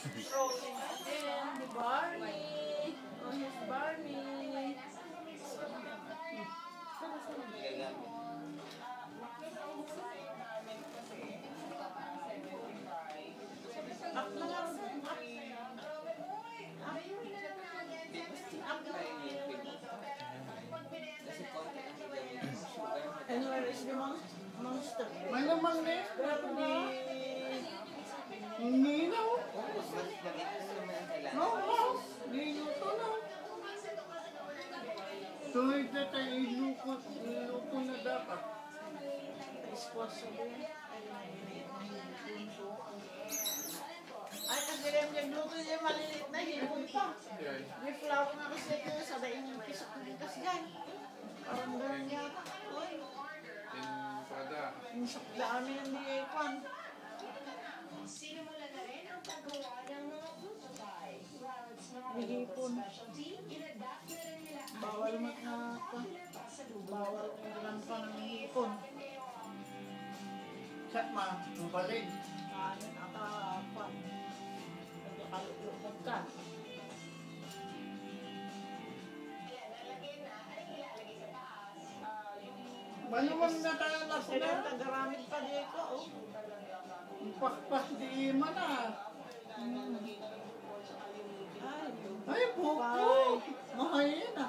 Frozen again, di Barney. Oh, here's Barney. Up na lang. And where is the monster? Malamang na yun. Ninaw. Oo. Niluto na. So, ito tayo iluto na dapat. Squash ko yan. Ay, kasi rin yung luto niya malilit na hipon pa. May flour na kasi ito sa daing yung pisok na kasi yan. Parang gano'n yata. Yung sakla kami ng di-ekwan. Sinimula na rin ang paggawa ng mga prototype. While it's not May hipon. specialty, in-adapt na rin nila ang Bawal bawal lang pa ng hipon. Sakma, mabalig. Ano, nakakapag. Nagkakalupag ka. Malamang na tayo na Sila sila. nagaramit pa dito, oh. Pakpak di man na. Ay, Ay, buko. Mahayin na.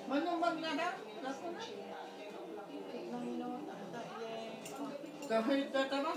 Malamang na na. Naku na. nang inawa. Kahit na tara.